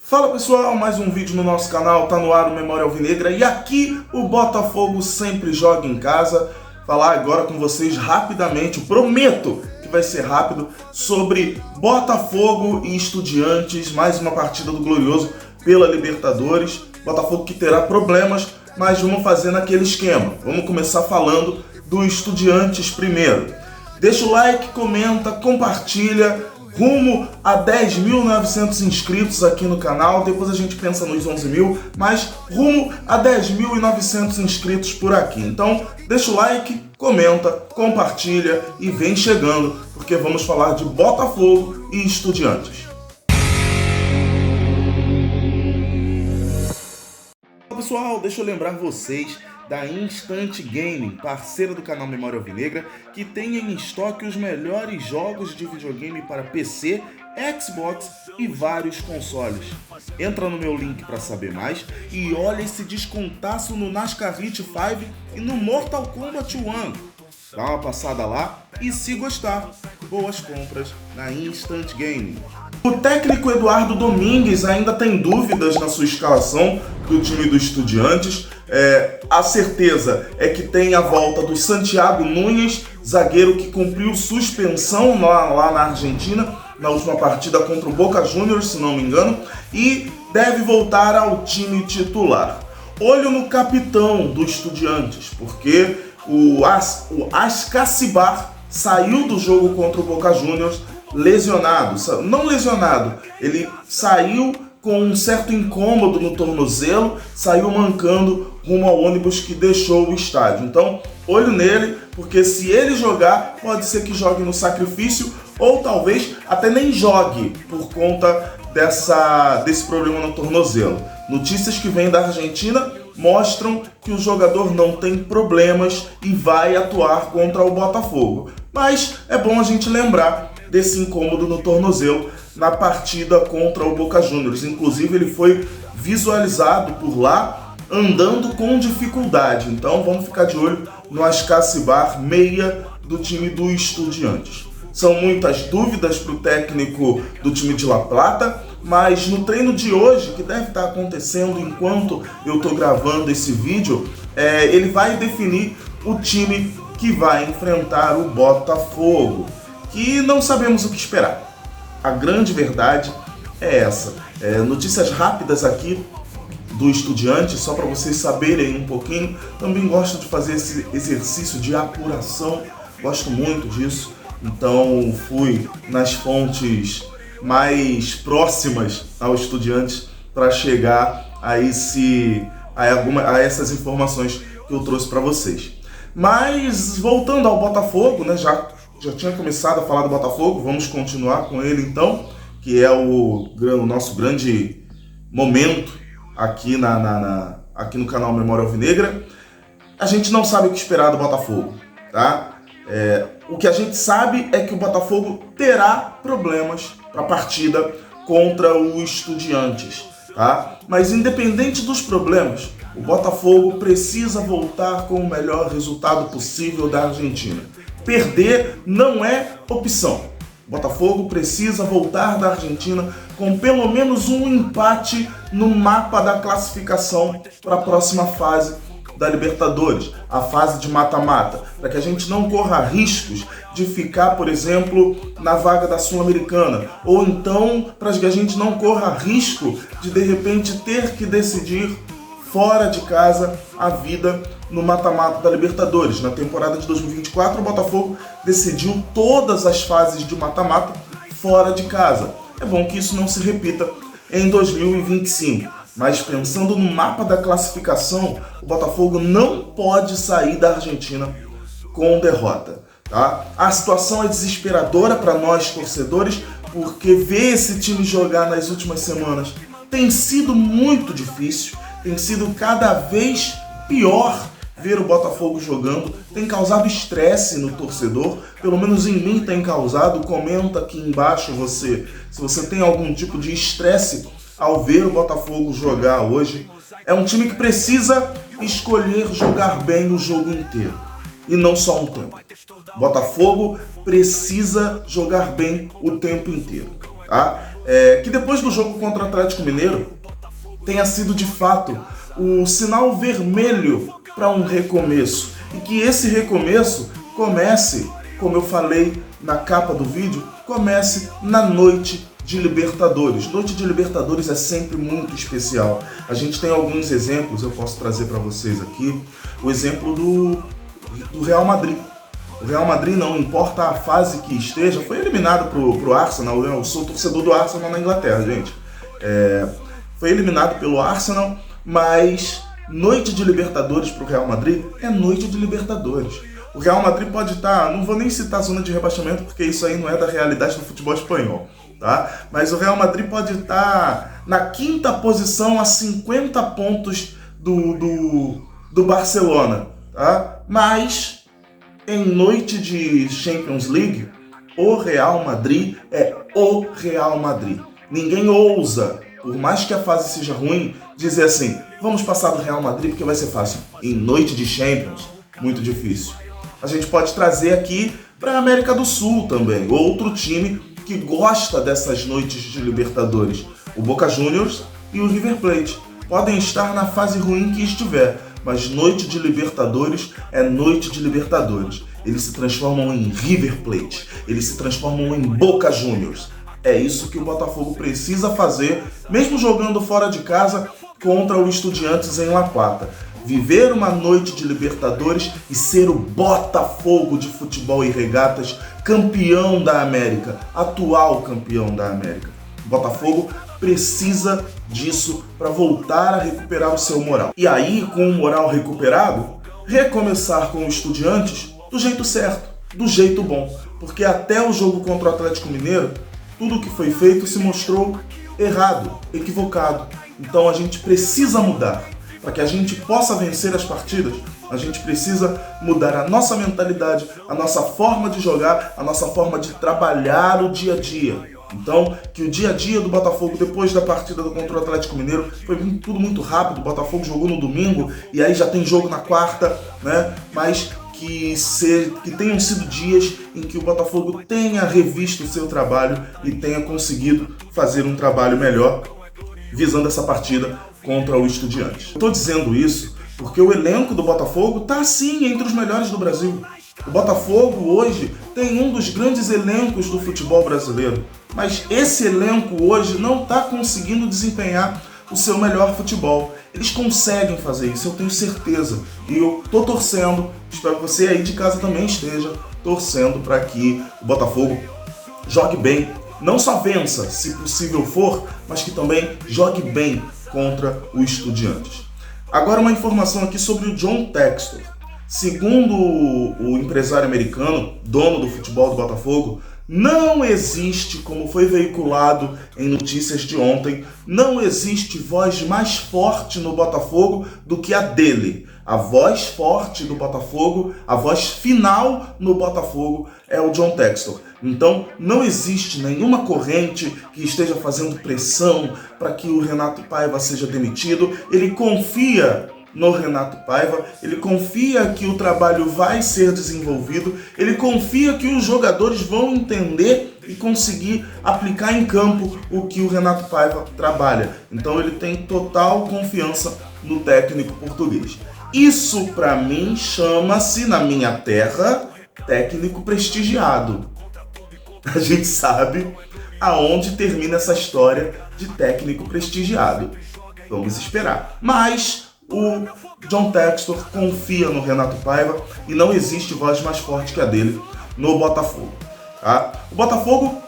Fala pessoal, mais um vídeo no nosso canal, tá no ar o Memória Alvinegra e aqui o Botafogo sempre joga em casa. Falar agora com vocês rapidamente, eu prometo que vai ser rápido, sobre Botafogo e Estudiantes, mais uma partida do Glorioso pela Libertadores. Botafogo que terá problemas, mas vamos fazer naquele esquema. Vamos começar falando do Estudiantes primeiro. Deixa o like, comenta, compartilha. Rumo a 10.900 inscritos aqui no canal, depois a gente pensa nos 11 mil, mas rumo a 10.900 inscritos por aqui. Então, deixa o like, comenta, compartilha e vem chegando, porque vamos falar de Botafogo e Estudiantes. Pessoal, deixa eu lembrar vocês da Instant Gaming, parceira do canal Memória Alvinegra, que tem em estoque os melhores jogos de videogame para PC, Xbox e vários consoles. Entra no meu link para saber mais e olha esse descontaço no NASCAR Heat 5 e no Mortal Kombat 1. Dá uma passada lá e, se gostar, boas compras na Instant Gaming. O técnico Eduardo Domingues ainda tem dúvidas na sua escalação do time dos Estudiantes. A certeza é que tem a volta do Santiago Nunes, zagueiro que cumpriu suspensão lá na Argentina, na última partida contra o Boca Juniors, se não me engano, e deve voltar ao time titular. Olho no capitão do Estudiantes, porque o Ascacibar saiu do jogo contra o Boca Juniors lesionado. Não lesionado, ele saiu com um certo incômodo no tornozelo, saiu mancando rumo ao ônibus que deixou o estádio. Então, olho nele, porque se ele jogar, pode ser que jogue no sacrifício ou talvez até nem jogue por conta desse problema no tornozelo. Notícias que vêm da Argentina mostram que o jogador não tem problemas e vai atuar contra o Botafogo. Mas é bom a gente lembrar desse incômodo no tornozelo na partida contra o Boca Juniors. Inclusive ele foi visualizado por lá andando com dificuldade. Então vamos ficar de olho no Ascacibar, meia do time do Estudiantes. São muitas dúvidas para o técnico do time de La Plata, mas no treino de hoje, que deve estar acontecendo enquanto eu estou gravando esse vídeo, ele vai definir o time que vai enfrentar o Botafogo, que não sabemos o que esperar. A grande verdade é essa. Notícias rápidas aqui do Estudiante, só para vocês saberem um pouquinho. Também gosto de fazer esse exercício de apuração, gosto muito disso. Então fui nas fontes mais próximas ao Estudiante para chegar a essas informações que eu trouxe para vocês. Mas voltando ao Botafogo, né, já tinha começado a falar do Botafogo, vamos continuar com ele então, que é o nosso grande momento aqui, aqui no canal Memória Alvinegra. A gente não sabe o que esperar do Botafogo, tá? O que a gente sabe é que o Botafogo terá problemas para a partida contra o Estudiantes, tá? Mas independente dos problemas, o Botafogo precisa voltar com o melhor resultado possível da Argentina. Perder não é opção. O Botafogo precisa voltar da Argentina com pelo menos um empate no mapa da classificação para a próxima fase da Libertadores, a fase de mata-mata, para que a gente não corra riscos de ficar, por exemplo, na vaga da Sul-Americana, ou então para que a gente não corra risco de repente ter que decidir fora de casa a vida no mata-mata da Libertadores. Na temporada de 2024, o Botafogo decidiu todas as fases de mata-mata fora de casa. É bom que isso não se repita em 2025. Mas pensando no mapa da classificação, o Botafogo não pode sair da Argentina com derrota, tá? A situação é desesperadora para nós torcedores, porque ver esse time jogar nas últimas semanas tem sido muito difícil, tem sido cada vez pior ver o Botafogo jogando, tem causado estresse no torcedor, pelo menos em mim tem causado. Comenta aqui embaixo se você tem algum tipo de estresse ao ver o Botafogo jogar hoje. É um time que precisa escolher jogar bem o jogo inteiro e não só um tempo. O Botafogo precisa jogar bem o tempo inteiro, tá? que depois do jogo contra o Atlético Mineiro tenha sido de fato o sinal vermelho para um recomeço, e que esse recomeço comece, como eu falei na capa do vídeo, comece na noite de Libertadores. Noite de Libertadores é sempre muito especial. A gente tem alguns exemplos, eu posso trazer para vocês aqui. O exemplo do Real Madrid. O Real Madrid, não importa a fase que esteja, foi eliminado pro Arsenal. Eu sou torcedor do Arsenal na Inglaterra, gente. Foi eliminado pelo Arsenal, mas noite de Libertadores pro Real Madrid é noite de Libertadores. O Real Madrid pode estar, não vou nem citar a zona de rebaixamento, porque isso aí não é da realidade do futebol espanhol, tá? Mas o Real Madrid pode estar na 5ª posição a 50 pontos do Barcelona, tá? Mas em noite de Champions League, o Real Madrid é o Real Madrid. Ninguém ousa, por mais que a fase seja ruim, dizer assim, vamos passar do Real Madrid porque vai ser fácil. Em noite de Champions, muito difícil. A gente pode trazer aqui para a América do Sul também, outro time que gosta dessas noites de Libertadores. O Boca Juniors e o River Plate podem estar na fase ruim que estiver, mas noite de Libertadores é noite de Libertadores. Eles se transformam em River Plate, eles se transformam em Boca Juniors. É isso que o Botafogo precisa fazer, mesmo jogando fora de casa contra o Estudiantes em La Plata. Viver uma noite de Libertadores e ser o Botafogo de futebol e regatas, campeão da América, atual campeão da América. O Botafogo precisa disso para voltar a recuperar o seu moral. E aí, com o moral recuperado, recomeçar com o Estudiantes do jeito certo, do jeito bom. Porque até o jogo contra o Atlético Mineiro, tudo que foi feito se mostrou errado, equivocado. Então a gente precisa mudar. Para que a gente possa vencer as partidas, a gente precisa mudar a nossa mentalidade, a nossa forma de jogar, a nossa forma de trabalhar o dia a dia. Então, que o dia a dia do Botafogo, depois da partida contra o Atlético Mineiro, foi tudo muito rápido. O Botafogo jogou no domingo e aí já tem jogo na quarta, né? Mas que tenham sido dias em que o Botafogo tenha revisto o seu trabalho e tenha conseguido fazer um trabalho melhor, visando essa partida contra o Estudiantes. Estou dizendo isso porque o elenco do Botafogo está sim entre os melhores do Brasil. O Botafogo hoje tem um dos grandes elencos do futebol brasileiro, mas esse elenco hoje não está conseguindo desempenhar o seu melhor futebol. Eles conseguem fazer isso, eu tenho certeza. E eu estou torcendo, espero que você aí de casa também esteja torcendo para que o Botafogo jogue bem. Não só vença, se possível for, mas que também jogue bem contra o Estudiantes. Agora uma informação aqui sobre o John Textor. Segundo o empresário americano, dono do futebol do Botafogo, não existe, como foi veiculado em notícias de ontem, não existe voz mais forte no Botafogo do que a dele. A voz forte do Botafogo, a voz final no Botafogo é o John Textor. Então não existe nenhuma corrente que esteja fazendo pressão para que o Renato Paiva seja demitido. Ele confia no Renato Paiva, ele confia que o trabalho vai ser desenvolvido, ele confia que os jogadores vão entender e conseguir aplicar em campo o que o Renato Paiva trabalha. Então ele tem total confiança no técnico português. Isso para mim chama-se, na minha terra, técnico prestigiado. A gente sabe aonde termina essa história de técnico prestigiado. Vamos esperar. Mas o John Textor confia no Renato Paiva e não existe voz mais forte que a dele no Botafogo. Tá? O Botafogo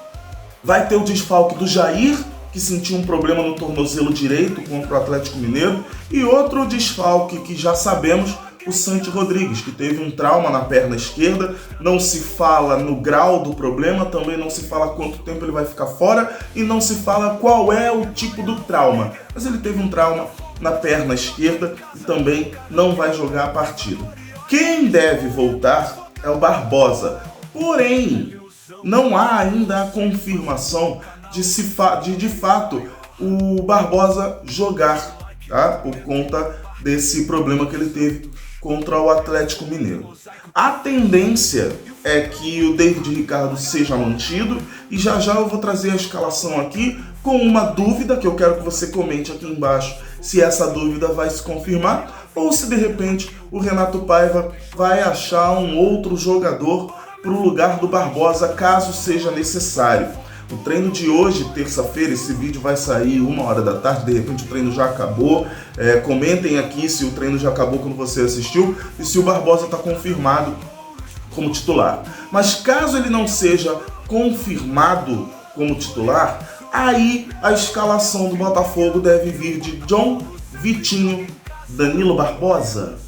vai ter o desfalque do Jair, que sentiu um problema no tornozelo direito contra o Atlético Mineiro, e outro desfalque que já sabemos, o Santi Rodrigues, que teve um trauma na perna esquerda. Não se fala no grau do problema, também não se fala quanto tempo ele vai ficar fora e não se fala qual é o tipo do trauma. Mas ele teve um trauma na perna esquerda e também não vai jogar a partida. Quem deve voltar é o Barbosa. Porém, não há ainda a confirmação de fato o Barbosa jogar, tá? Por conta desse problema que ele teve contra o Atlético Mineiro. A tendência é que o David Ricardo seja mantido e já já eu vou trazer a escalação aqui com uma dúvida, que eu quero que você comente aqui embaixo se essa dúvida vai se confirmar ou se de repente o Renato Paiva vai achar um outro jogador para o lugar do Barbosa, caso seja necessário. O treino de hoje, terça-feira, esse vídeo vai sair 1h da tarde, de repente o treino já acabou. Comentem aqui se o treino já acabou quando você assistiu e se o Barbosa está confirmado como titular. Mas caso ele não seja confirmado como titular, aí a escalação do Botafogo deve vir de John, Vitinho, Danilo Barbosa?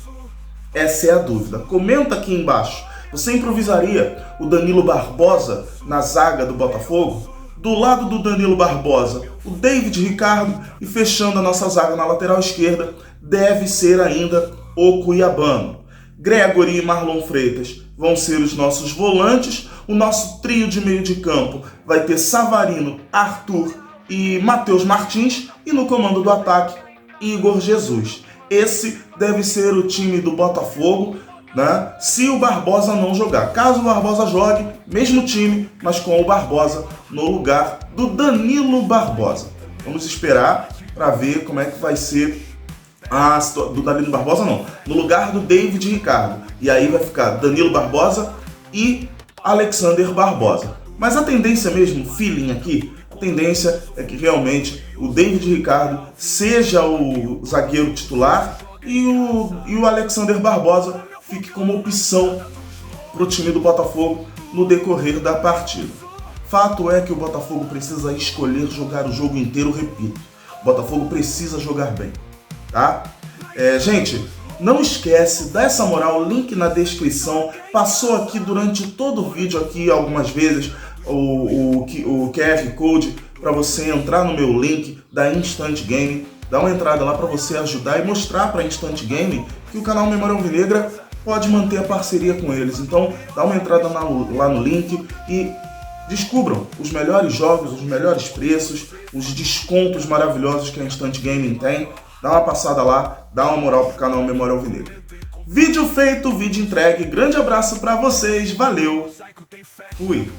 Essa é a dúvida. Comenta aqui embaixo. Você improvisaria o Danilo Barbosa na zaga do Botafogo? Do lado do Danilo Barbosa, o David Ricardo, e fechando a nossa zaga na lateral esquerda, deve ser ainda o Cuiabano. Gregory e Marlon Freitas vão ser os nossos volantes. O nosso trio de meio de campo vai ter Savarino, Arthur e Matheus Martins. E no comando do ataque, Igor Jesus. Esse deve ser o time do Botafogo, né? Se o Barbosa não jogar. Caso o Barbosa jogue, mesmo time, mas com o Barbosa no lugar do Danilo Barbosa. Vamos esperar para ver como é que vai ser do Danilo Barbosa, não. No lugar do David Ricardo. E aí vai ficar Danilo Barbosa e Alexander Barbosa. Mas a tendência mesmo, feeling aqui, a tendência é que realmente o David Ricardo seja o zagueiro titular e o Alexander Barbosa fique como opção para o time do Botafogo no decorrer da partida. Fato é que o Botafogo precisa escolher jogar o jogo inteiro, repito. O Botafogo precisa jogar bem, tá? Gente, não esquece, dá essa moral, link na descrição. Passou aqui durante todo o vídeo aqui algumas vezes o QR Code para você entrar no meu link da Instant Gaming. Dá uma entrada lá para você ajudar e mostrar para a Instant Gaming que o canal Memória Alvinegra pode manter a parceria com eles. Então dá uma entrada lá no link e descubram os melhores jogos, os melhores preços, os descontos maravilhosos que a Instant Gaming tem. Dá uma passada lá, dá uma moral pro canal Memória Alvinegra. Vídeo feito, vídeo entregue. Grande abraço para vocês, valeu, fui!